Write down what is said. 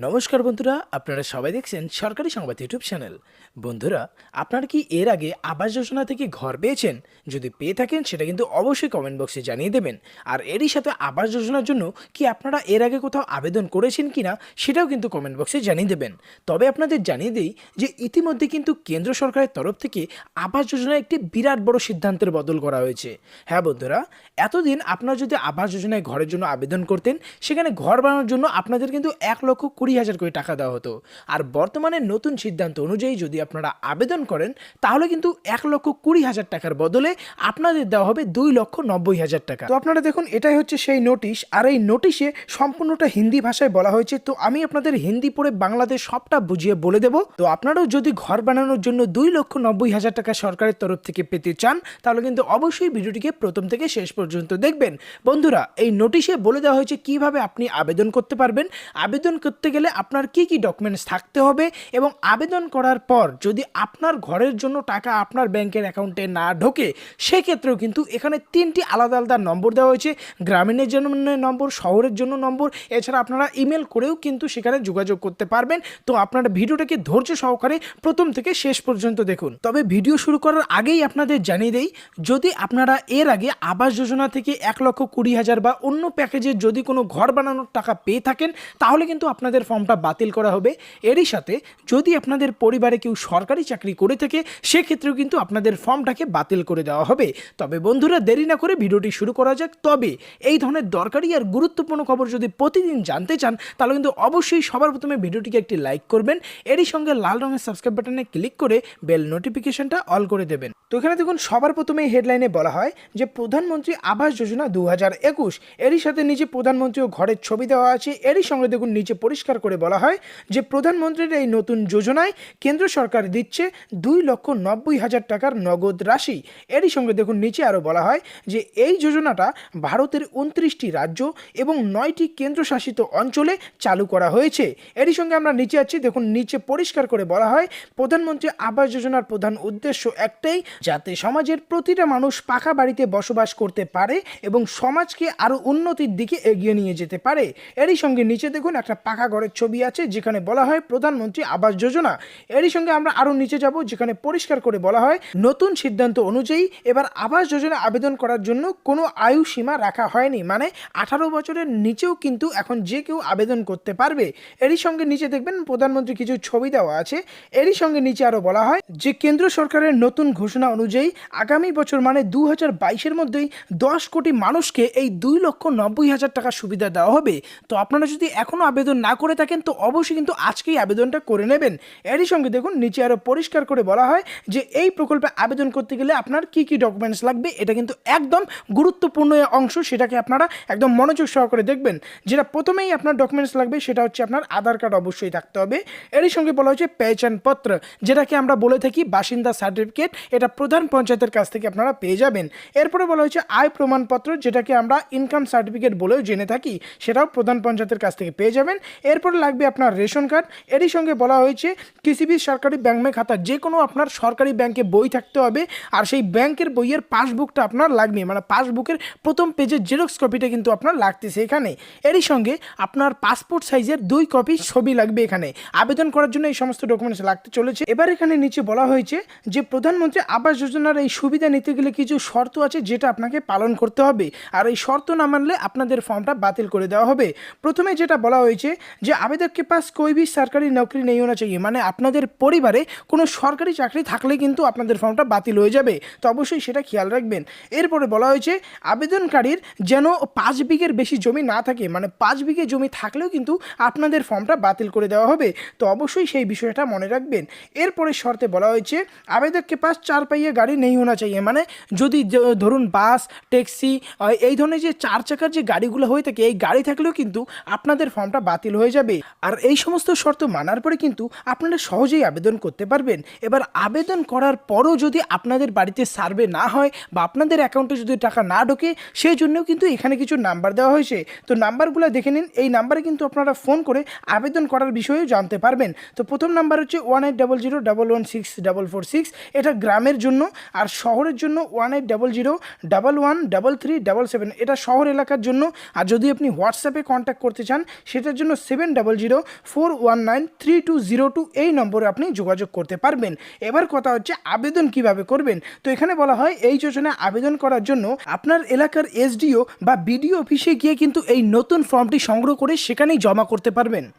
নমস্কার বন্ধুরা, আপনারা সবাই দেখছেন সরকারি সংবাদ ইউটিউব চ্যানেল। বন্ধুরা, আপনারা কি এর আগে আবাস যোজনা থেকে ঘর পেয়েছেন? যদি পেয়ে থাকেন সেটা কিন্তু অবশ্যই কমেন্ট বক্সে জানিয়ে দেবেন। আর এরই সাথে আবাস যোজনার জন্য কি আপনারা এর আগে কোথাও আবেদন করেছেন কিনা সেটাও কিন্তু কমেন্ট বক্সে জানিয়ে দেবেন। তবে আপনাদের জানিয়ে দিই যে ইতিমধ্যে কিন্তু কেন্দ্র সরকারের তরফ থেকে আবাস যোজনায় একটি বিরাট বড় সিদ্ধান্তের বদল করা হয়েছে। হ্যাঁ বন্ধুরা, এতদিন আপনারা যদি আবাস যোজনায় ঘরের জন্য আবেদন করতেন, সেখানে ঘর বানানোর জন্য আপনাদের কিন্তু 1,20,000 করে টাকা দেওয়া হতো। আর বর্তমানে নতুন সিদ্ধান্ত অনুযায়ী যদি আপনারা আবেদন করেন, তাহলে কিন্তু 1,20,000 টাকার বদলে আপনাদের দেওয়া হবে 2,90,000 টাকা। তো আপনারা দেখুন, এটাই হচ্ছে সেই নোটিশ। আর এই নোটিশে সম্পূর্ণটা হিন্দি ভাষায় বলা হয়েছে। তো আমি আপনাদের হিন্দি পড়ে বাংলাতে সবটা বুঝিয়ে বলে দেবো। তো আপনারাও যদি ঘর বানানোর জন্য 2,90,000 টাকা সরকারের তরফ থেকে পেতে চান, তাহলে কিন্তু অবশ্যই ভিডিওটিকে প্রথম থেকে শেষ পর্যন্ত দেখবেন। বন্ধুরা, এই নোটিশে বলে দেওয়া হয়েছে কিভাবে আপনি আবেদন করতে পারবেন, আবেদন করতে গেলে আপনার কি কি ডকুমেন্টস থাকতে হবে, এবং আবেদন করার পর যদি আপনার ঘরের জন্য টাকা আপনার ব্যাংকের অ্যাকাউন্টে না ঢোকে, সেক্ষেত্রেও কিন্তু এখানে 3টি আলাদা আলাদা নম্বর দেওয়া হয়েছে। গ্রামীণের জন্য নম্বর, শহরের জন্য নম্বর, এছাড়া আপনারা ইমেল করেও কিন্তু সেখানে যোগাযোগ করতে পারবেন। তো আপনারা ভিডিওটাকে ধৈর্য সহকারে প্রথম থেকে শেষ পর্যন্ত দেখুন। তবে ভিডিও শুরু করার আগেই আপনাদের জানিয়ে দেই, যদি আপনারা এর আগে আবাস যোজনা থেকে 1,20,000 বা অন্য প্যাকেজের যদি কোনো ঘর বানানোর টাকা পেয়ে থাকেন, তাহলে কিন্তু আপনাদের ফর্মটা বাতিল করা হবে। এরই সাথে যদি আপনাদের পরিবারে কেউ সরকারি চাকরি করে থাকে, সেক্ষেত্রেও কিন্তু আপনাদের ফর্মটাকে বাতিল করে দেওয়া হবে। তবে বন্ধুরা, দেরি না করে ভিডিওটি শুরু করা যাক। তবে এই ধরনের দরকারি আর গুরুত্বপূর্ণ খবর যদি প্রতিদিন জানতে চান, তাহলে কিন্তু অবশ্যই সবার প্রথমে ভিডিওটিকে একটি লাইক করবেন। এরই সঙ্গে লাল রঙের সাবস্ক্রাইব বাটনে ক্লিক করে বেল নোটিফিকেশনটা অল করে দেবেন। তো এখানে দেখুন, সবার প্রথমে হেডলাইনে বলা হয় যে প্রধানমন্ত্রী আবাস যোজনা 2021। এরই সাথে নিচে প্রধানমন্ত্রী ও ঘরের ছবি দেওয়া আছে। এরই সঙ্গে দেখুন নিচে পরিষ্কার করে বলা হয় যে প্রধানমন্ত্রীর এই নতুন যোজনায় কেন্দ্র সরকার দিচ্ছে 2,90,000 টাকার নগদ রাশি। এরই সঙ্গে দেখুন নিচে আরও বলা হয় যে এই যোজনাটা ভারতের 29টি রাজ্য এবং 9টি কেন্দ্রশাসিত অঞ্চলে চালু করা হয়েছে। এরই সঙ্গে আমরা নিচে আছি, দেখুন নিচে পরিষ্কার করে বলা হয় প্রধানমন্ত্রী আবাস যোজনার প্রধান উদ্দেশ্য একটাই, যাতে সমাজের প্রতিটা মানুষ পাকা বাড়িতে বসবাস করতে পারে এবং সমাজকে আরও উন্নতির দিকে এগিয়ে নিয়ে যেতে পারে। এরই সঙ্গে নিচে দেখুন একটা পাকা ঘরের ছবি আছে, যেখানে বলা হয় প্রধানমন্ত্রী আবাস যোজনা। এরই সঙ্গে আমরা আরও নিচে যাব, যেখানে পরিষ্কার করে বলা হয় নতুন সিদ্ধান্ত অনুযায়ী এবার আবাস যোজনা আবেদন করার জন্য কোনো আয়ু সীমা রাখা হয়নি, মানে 18 বছরের নিচেও কিন্তু এখন যে কেউ আবেদন করতে পারবে। এরই সঙ্গে নিচে দেখবেন প্রধানমন্ত্রী কিছু ছবি দেওয়া আছে। এরই সঙ্গে নিচে আরও বলা হয় যে কেন্দ্র সরকারের নতুন ঘোষণা অনুযায়ী আগামী বছর মানে 2022-এর মধ্যেই 10 কোটি মানুষকে এই 2,90,000 টাকা সুবিধা দেওয়া হবে। তো আপনারা যদি এখনও আবেদন না করে থাকেন, তো অবশ্যই কিন্তু আজকেই আবেদনটা করে নেবেন। এরই সঙ্গে দেখুন নিচে আরও পরিষ্কার করে বলা হয় যে এই প্রকল্পে আবেদন করতে গেলে আপনার কি কি ডকুমেন্টস লাগবে। এটা কিন্তু একদম গুরুত্বপূর্ণ অংশ, সেটাকে আপনারা একদম মনোযোগ সহকারে দেখবেন। যেটা প্রথমেই আপনার ডকুমেন্টস লাগবে সেটা হচ্ছে আপনার আধার কার্ড অবশ্যই থাকতে হবে। এরই সঙ্গে বলা হচ্ছে পেহচান পত্র, যেটাকে আমরা বলে থাকি বাসিন্দা সার্টিফিকেট। এটা প্রধান পঞ্চায়েতের কাছ থেকে আপনারা পেয়ে যাবেন। এরপরে বলা হচ্ছে আয় প্রমাণপত্র, যেটাকে আমরা ইনকাম সার্টিফিকেট বলেও জেনে থাকি, সেটাও প্রধান পঞ্চায়েতের কাছ থেকে পেয়ে যাবেন। এরপরে লাগবে আপনার রেশন কার্ড। এরই সঙ্গে বলা হয়েছে কিসি ভি সরকারি ব্যাংক মে খাতা, যে কোনো আপনার সরকারি ব্যাংকে বই থাকতে হবে, আর সেই ব্যাংকের বইয়ের পাসবুকটা আপনার লাগবে, মানে পাসবুকের প্রথম পেজের জেরক্স কপিটা কিন্তু আপনার লাগতেছে এখানে। এরই সঙ্গে আপনার পাসপোর্ট সাইজের 2 কপি ছবি লাগবে এখানে। আবেদন করার জন্য এই সমস্ত ডকুমেন্টস লাগতে চলেছে। এবার এখানে নিচে বলা হয়েছে যে প্রধানমন্ত্রী আবাস যোজনার এই সুবিধা নিতে গেলে কিছু শর্ত আছে, যেটা আপনাকে পালন করতে হবে, আর এই শর্ত না মানলে আপনাদের ফর্মটা বাতিল করে দেওয়া হবে। প্রথমে যেটা বলা হয়েছে যে আবেদক কে পাস কোই ভি সরকারি নৌকরি নেই হোনা চাইয়ে, মানে আপনাদের পরিবারে কোনো সরকারি চাকরি থাকলে কিন্তু আপনাদের ফর্মটা বাতিল হয়ে যাবে। তো অবশ্যই সেটা খেয়াল রাখবেন। এরপরে বলা হয়েছে আবেদনকারীর যেন 5 বিঘের বেশি জমি না থাকে, মানে 5 বিঘে জমি থাকলেও কিন্তু আপনাদের ফর্মটা বাতিল করে দেওয়া হবে। তো অবশ্যই সেই বিষয়টা মনে রাখবেন। এরপরে শর্তে বলা হয়েছে আবেদক কে পাস 4 पहिया গাড়ি নেই হোনা চাইয়ে, মানে যদি ধরুন বাস, ট্যাক্সি, এই ধরনের যে 4 চাকার যে গাড়িগুলো হয়ে থাকে, এই গাড়ি থাকলেও কিন্তু আপনাদের ফর্মটা বাতিল হয়ে যাবে। আর এই সমস্ত শর্ত মানার পরে কিন্তু আপনারা সহজেই আবেদন করতে পারবেন। এবার আবেদন করার পরও যদি আপনাদের বাড়িতে সার্ভে না হয় বা আপনাদের অ্যাকাউন্টে যদি টাকা না ঢোকে, সেই জন্যও কিন্তু এখানে কিছু নাম্বার দেওয়া হয়েছে। তো নাম্বারগুলো দেখে নিন। এই নাম্বারে কিন্তু আপনারা ফোন করে আবেদন করার বিষয়েও জানতে পারবেন। তো প্রথম নাম্বার হচ্ছে 1800116446, এটা গ্রামের জন্য। আর শহরের জন্য 1800113377, এটা শহর এলাকার জন্য। আর যদি আপনি হোয়াটসঅ্যাপে কন্ট্যাক্ট করতে চান, সেটার জন্য 7004193202 এই নম্বরে আপনি যোগাযোগ করতে পারবেন। এবার কথা হচ্ছে আবেদন কিভাবে করবেন। তো এখানে বলা হয় এই যোজনায় আবেদন করার জন্য আপনার এলাকার এসডিও বা বিডিও অফিসে গিয়ে কিন্তু এই নতুন ফর্মটি সংগ্রহ করে সেখানেই জমা করতে পারবেন।